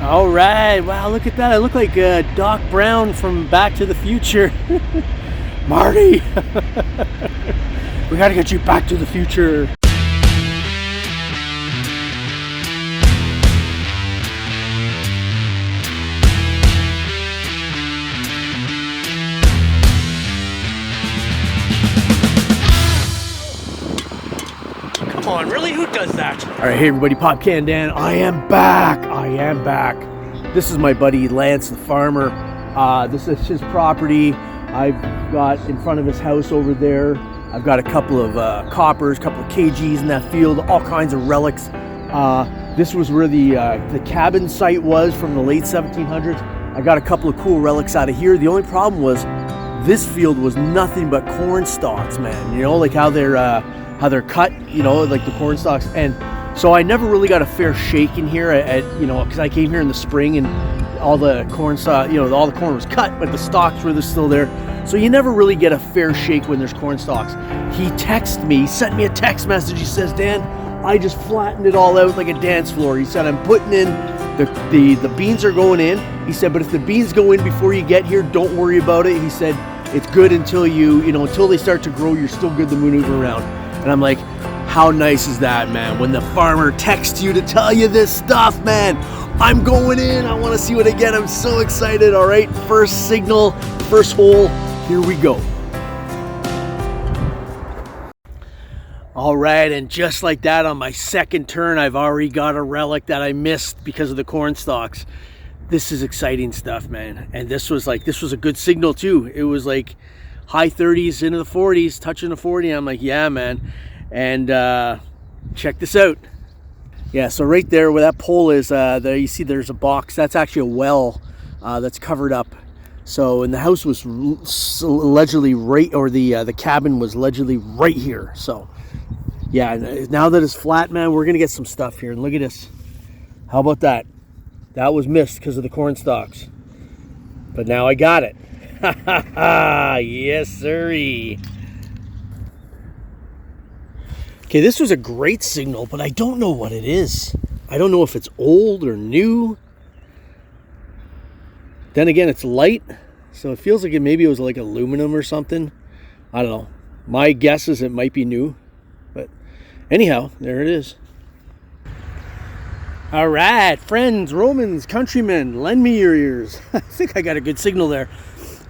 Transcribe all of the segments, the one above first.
All right, wow, look at that. I look like Doc Brown from Back to the Future. Marty, we gotta get you back to the future. Come on, really? Who does that? All right, hey everybody, Pop Can Dan. I am back. This is my buddy Lance, the farmer. This is his property. I've got in front of his house over there. I've got a couple of coppers, a couple of KGs in that field, all kinds of relics. This was where the cabin site was from the late 1700s. I got a couple of cool relics out of here. The only problem was this field was nothing but corn stalks, man. You know, like how they're cut, you know, like the corn stalks. And so I never really got a fair shake in here because I came here in the spring and all the corn stalk, all the corn was cut, but the stalks were still there. So you never really get a fair shake when there's corn stalks. He sent me a text message. He says, Dan, I just flattened it all out like a dance floor. He said, I'm putting in, the beans are going in. He said, but if the beans go in before you get here, don't worry about it. He said, it's good until until they start to grow, you're still good to maneuver around. And I'm like, how nice is that, man? When the farmer texts you to tell you this stuff, man. I'm going in. I want to see what I get. I'm so excited. All right, first signal, first hole. Here we go. All right, and just like that, on my second turn, I've already got a relic that I missed because of the corn stalks. This is exciting stuff, man. And this was a good signal too. It was like high 30s into the 40s, touching the 40. I'm like, yeah, man. And check this out. Yeah, so right there where that pole is, there you see there's a box. That's actually a well that's covered up. So, and the house was allegedly right, or the cabin was allegedly right here. So, yeah, now that it's flat, man, we're gonna get some stuff here. And look at this. How about that? That was missed because of the corn stalks. But now I got it. Ha ha ha! Yes, sirree. Okay, this was a great signal, but I don't know what it is. I don't know if it's old or new. Then again, it's light, so it feels like maybe it was like aluminum or something. I don't know. My guess is it might be new, but anyhow, there it is. All right, friends, Romans, countrymen, lend me your ears. I think I got a good signal there.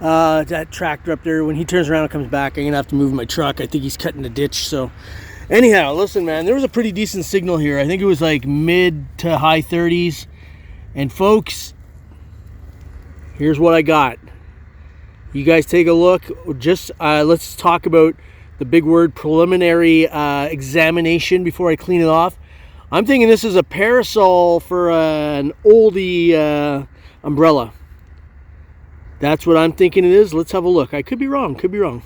That tractor up there, when he turns around and comes back, I'm gonna have to move my truck. I think he's cutting the ditch, so. Anyhow, listen, man, there was a pretty decent signal here. I think it was like mid to high 30s. And folks, here's what I got. You guys take a look. Just let's talk about the big word preliminary examination before I clean it off. I'm thinking this is a parasol for an oldie umbrella. That's what I'm thinking it is. Let's have a look. I could be wrong.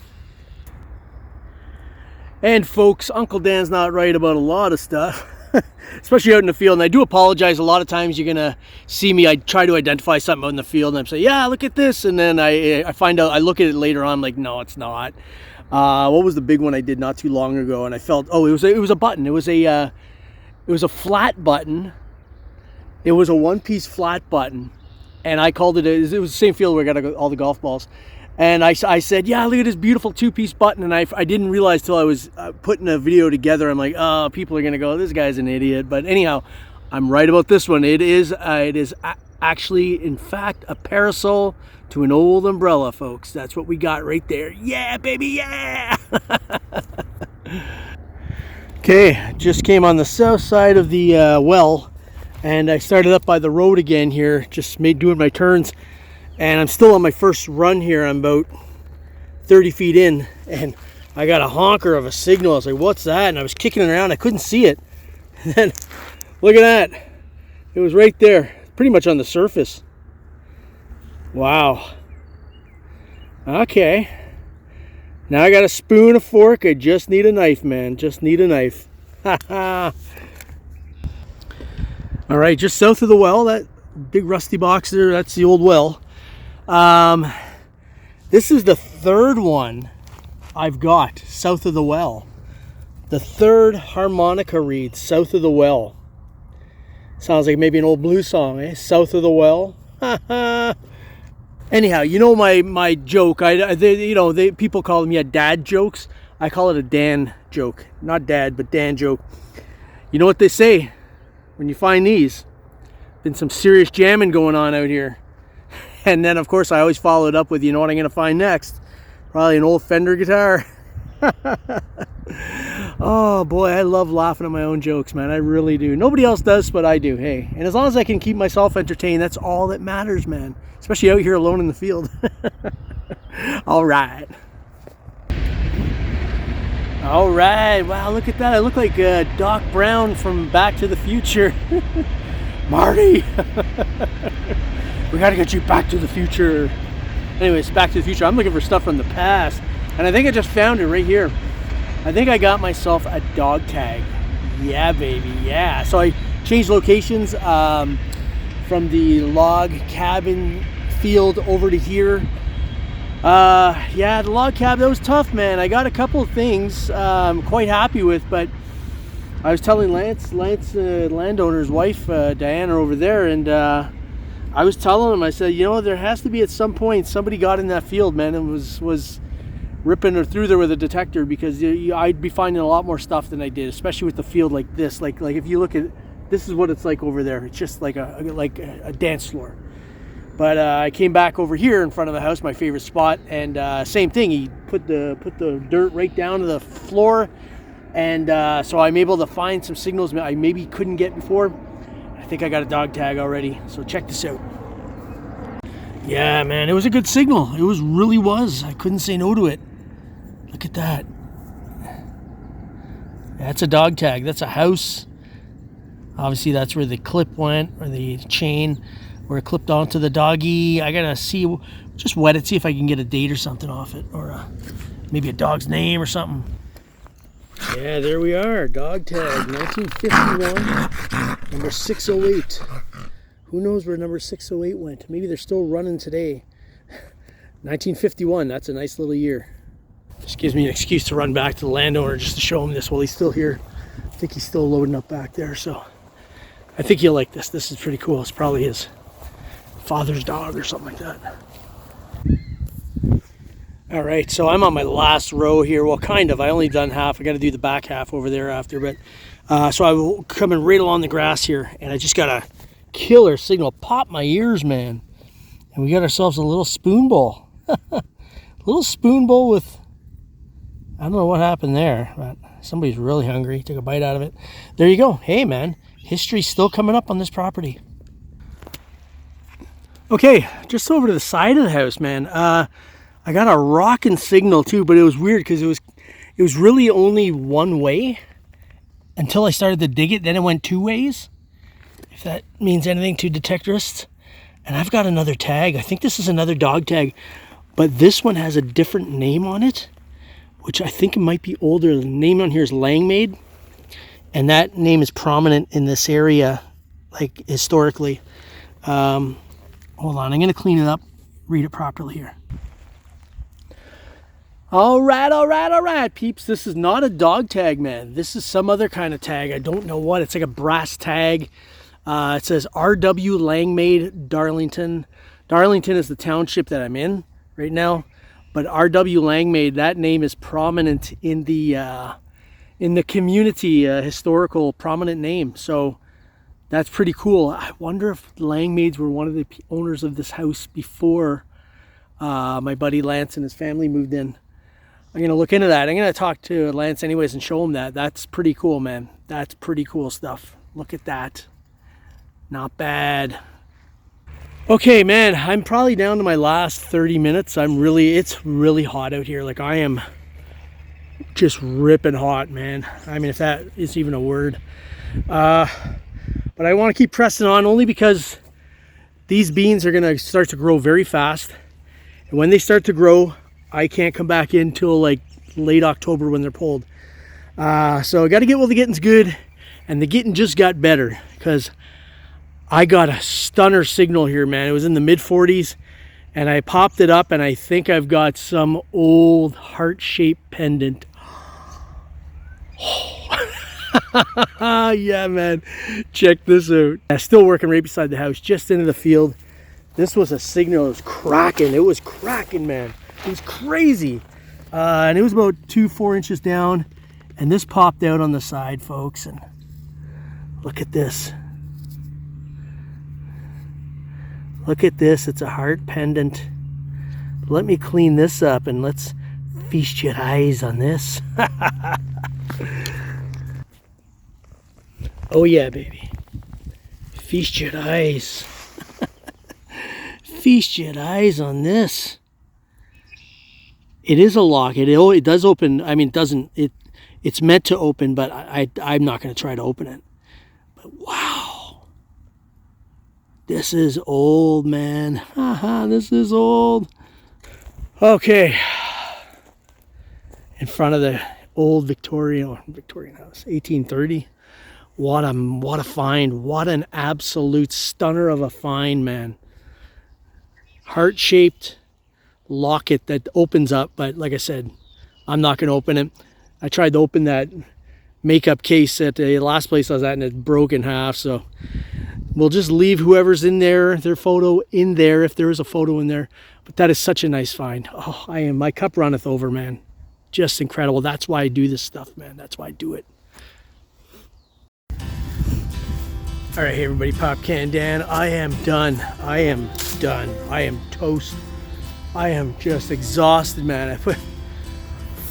And folks, Uncle Dan's not right about a lot of stuff, especially out in the field. And I do apologize. A lot of times you're going to see me, I try to identify something out in the field and I'm saying, yeah, look at this. And then I find out, I look at it later on, I'm like, no, it's not. What was the big one I did not too long ago? And I felt, it was a button. It was a flat button. It was a one-piece flat button. And I called it, it was the same field where I got all the golf balls. And I said, yeah, look at this beautiful two-piece button. And I didn't realize till I was putting a video together. I'm like, oh, people are going to go, this guy's an idiot. But anyhow, I'm right about this one. It is actually, in fact, a parasol to an old umbrella, folks. That's what we got right there. Yeah, baby, yeah! Okay, just came on the south side of the well. And I started up by the road again here, just doing my turns. And I'm still on my first run here. I'm about 30 feet in. And I got a honker of a signal. I was like, what's that? And I was kicking it around. I couldn't see it. And then, look at that. It was right there. Pretty much on the surface. Wow. Okay. Now I got a spoon, a fork. I just need a knife, man. Just need a knife. Ha ha. All right, just south of the well, that big rusty box there, that's the old well. This is the third one I've got south of the well. The third harmonica reed south of the well. Sounds like maybe an old blues song, eh? South of the Well. Anyhow, you know my joke. People call them dad jokes. I call it a Dan joke, not dad, but Dan joke. You know what they say when you find these? Been some serious jamming going on out here. And then of course I always follow it up with, you know what I'm gonna find next? Probably an old Fender guitar. Oh boy, I love laughing at my own jokes, man. I really do. Nobody else does, but I do. Hey, and as long as I can keep myself entertained, that's all that matters, man. Especially out here alone in the field. All right. All right. Wow, look at that. I look like Doc Brown from Back to the Future. Marty. We gotta get you back to the future. Anyways, Back to the Future. I'm looking for stuff from the past. And I think I just found it right here. I think I got myself a dog tag. Yeah, baby, yeah. So I changed locations from the log cabin field over to here. Yeah, the log cabin, that was tough, man. I got a couple of things I'm quite happy with, but I was telling Lance, landowner's wife, Diana over there, and I was telling him, I said, you know, there has to be at some point somebody got in that field, man, and was ripping her through there with a detector, because I'd be finding a lot more stuff than I did, especially with the field like this. Like if you look at, this is what it's like over there. It's just like a dance floor. But I came back over here in front of the house, my favorite spot, and same thing. He put the dirt right down to the floor, and so I'm able to find some signals I maybe couldn't get before. I think I got a dog tag already. So check this out. Yeah, man, it was a good signal. It really was. I couldn't say no to it. Look at that. That's a dog tag. That's a house. Obviously, that's where the clip went, or the chain, where it clipped onto the doggy. I gotta see, just wet it, see if I can get a date or something off it, or maybe a dog's name or something. Yeah, there we are. Dog tag, 1951, number 608. Who knows where number 608 went? Maybe they're still running today. 1951, that's a nice little year. Just gives me an excuse to run back to the landowner just to show him this while he's still here. I think he's still loading up back there, so I think he'll like this. This is pretty cool. It's probably his father's dog or something like that. All right, so I'm on my last row here. Well, kind of. I only done half. I got to do the back half over there after, but so I'm coming right along the grass here, and I just got a killer signal. Pop my ears, man. And we got ourselves a little spoon bowl. Little spoon bowl with, I don't know what happened there, but somebody's really hungry. Took a bite out of it. There you go. Hey, man, history's still coming up on this property. Okay, just over to the side of the house, man. I got a rocking signal too, but it was weird because it was really only one way until I started to dig it. Then it went two ways, if that means anything to detectorists. And I've got another tag. I think this is another dog tag, but this one has a different name on it, which I think it might be older. The name on here is Langmaid, and that name is prominent in this area, like historically. Hold on, I'm gonna clean it up, read it properly here. All right, peeps. This is not a dog tag, man. This is some other kind of tag. I don't know what. It's like a brass tag. It says R.W. Langmaid, Darlington. Darlington is the township that I'm in right now. But R.W. Langmaid, that name is prominent in the community, historical prominent name. So that's pretty cool. I wonder if Langmaids were one of the owners of this house before my buddy Lance and his family moved in. I'm going to look into that. I'm going to talk to Lance anyways and show him that. That's pretty cool, man. That's pretty cool stuff. Look at that. Not bad. Okay, man, I'm probably down to my last 30 minutes. It's really hot out here. Like, I am just ripping hot, man. I mean, if that is even a word. But I want to keep pressing on only because these beans are going to start to grow very fast. And when they start to grow, I can't come back in till like late October when they're pulled. So I got to get while the getting's good. And the getting just got better because I got a stunner signal here, man. It was in the mid 40s and I popped it up, and I think I've got some old heart-shaped pendant. Yeah, man. Check this out. I'm still working right beside the house, just into the field. This was a signal. It was cracking. It was cracking, man. It was crazy. And it was about 4 inches down. And this popped out on the side, folks. And look at this. Look at this. It's a heart pendant. Let me clean this up and let's feast your eyes on this. Oh yeah, baby. Feast your eyes. Feast your eyes on this. It is a lock. It does open. I mean, it doesn't. It's meant to open, but I'm not going to try to open it. But wow, this is old, man. Haha, this is old. Okay, in front of the old Victorian house, 1830. What a find. What an absolute stunner of a find, man. Heart-shaped locket that opens up, but like I said, I'm not going to open it. I tried to open that makeup case at the last place I was at and it broke in half, so we'll just leave whoever's in there, their photo in there, if there is a photo in there. But that is such a nice find. Oh, my cup runneth over, man. Just incredible. That's why I do this stuff, man. That's why I do it. All right, hey everybody, Pop Can Dan. I am done. I am done. I am toast. I am just exhausted, man. I put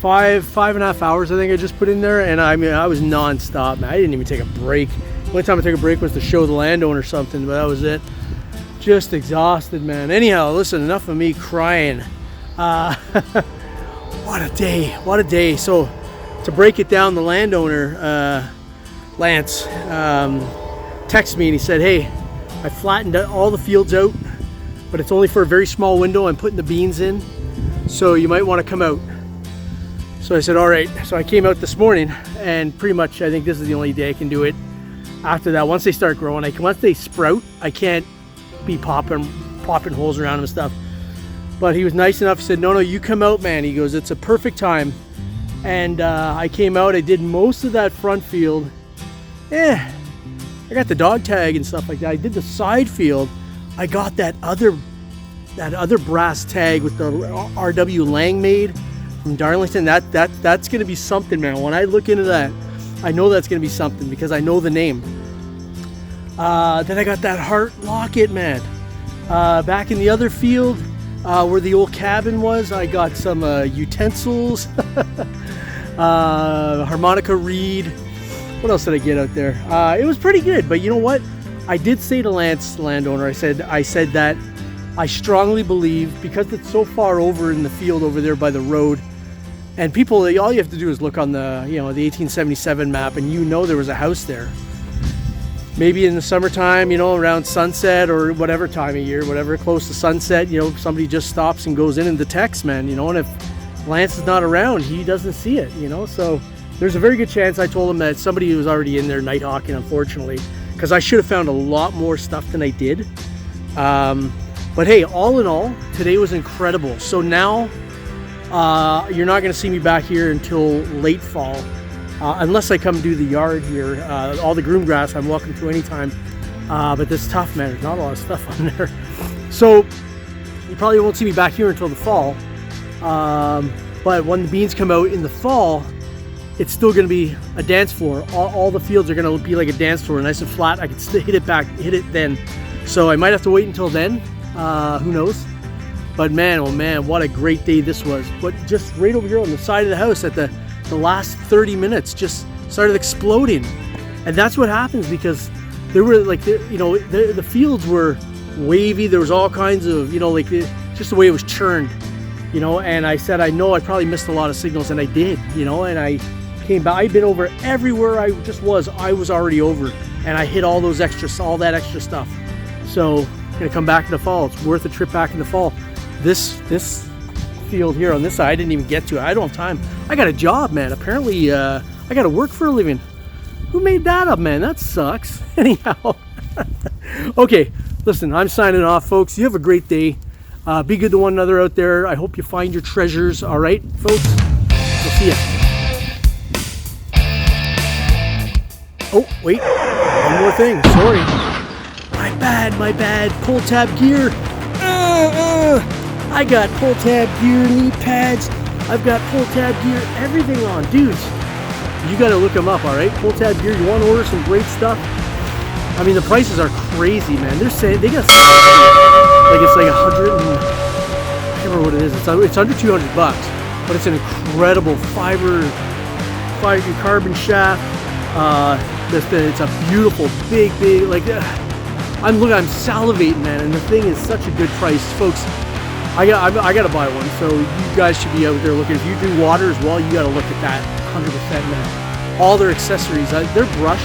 five and a half hours, I think I just put in there, and I mean, I was non-stop, man. I didn't even take a break. The only time I took a break was to show the landowner something, but that was it. Just exhausted, man. Anyhow, listen, enough of me crying. What a day, what a day. So to break it down, the landowner, Lance, texted me and he said, hey, I flattened all the fields out, but it's only for a very small window. I'm putting the beans in, so you might want to come out. So I said, all right. So I came out this morning, and pretty much I think this is the only day I can do it. After that, once they start growing, once they sprout, I can't be popping holes around them and stuff. But he was nice enough. He said, no, you come out, man. He goes, it's a perfect time. And I came out. I did most of that front field. I got the dog tag and stuff like that. I did the side field. I got that other brass tag with the R.W. Lang made from Darlington. That's gonna be something, man. When I look into that, I know that's gonna be something because I know the name. Then I got that heart locket, man. Back in the other field where the old cabin was, I got some utensils, harmonica reed. What else did I get out there? It was pretty good, but you know what? I did say to Lance, the landowner, I said that I strongly believe, because it's so far over in the field over there by the road, and people, all you have to do is look on the, the 1877 map, and there was a house there. Maybe in the summertime, around sunset or whatever time of year, whatever, close to sunset, somebody just stops and goes in and detects, man, and if Lance is not around, he doesn't see it, so there's a very good chance I told him that somebody was already in there night hawking, unfortunately, because I should have found a lot more stuff than I did. But hey, all in all, today was incredible. So now you're not going to see me back here until late fall, unless I come do the yard here. All the groom grass I'm welcome to anytime, but this is tough, man. There's not a lot of stuff on there. So you probably won't see me back here until the fall, but when the beans come out in the fall, it's still going to be a dance floor. All the fields are going to be like a dance floor, nice and flat. I can still hit it then. So I might have to wait until then. Who knows? But man, oh man, what a great day this was. But just right over here on the side of the house at the last 30 minutes just started exploding. And that's what happens because there were the fields were wavy. There was all kinds of, just the way it was churned, and I said, I know I probably missed a lot of signals, and I did, and I came back. I'd been over everywhere I was already over, and I hit all that extra stuff. So I'm gonna come back in the fall. It's worth a trip back in the fall. This field here on this side, I didn't even get to it. I don't have time. I got a job, man. Apparently I gotta work for a living. Who made that up, man? That sucks. Anyhow. Okay, listen, I'm signing off, folks. You have a great day. Be good to one another out there. I hope you find your treasures. All right, folks? We'll see ya. Oh, wait. One more thing. Sorry. My bad. Pull tab gear. I got pull tab gear, knee pads. I've got pull tab gear, everything on. Dudes, you got to look them up, all right? Pull tab gear, you want to order some great stuff? I mean, the prices are crazy, man. They're saying, they got like it's like 100 and, I can't remember what it is. It's under $200, but it's an incredible fiber carbon shaft. It's a beautiful, big, like, I'm salivating, man, and the thing is such a good price, folks. I gotta buy one, so you guys should be out there looking. If you do water as well, you gotta look at that 100%, man. All their accessories, their brush,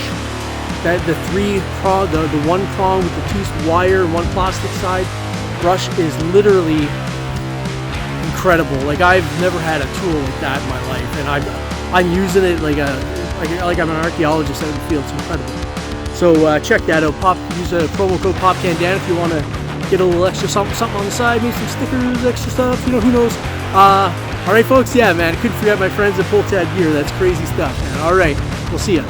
the three prong, the one prong with the two wire, one plastic side brush is literally incredible. Like, I've never had a tool like that in my life, and I'm using it like I'm an archaeologist out in the field. It's incredible. So check that out. Use a promo code PopCanDan if you want to get a little extra something on the side, maybe some stickers, extra stuff. You know, who knows? All right, folks. Yeah, man. Couldn't forget my friends at Pull Tab Gear. That's crazy stuff, man. All right, we'll see ya.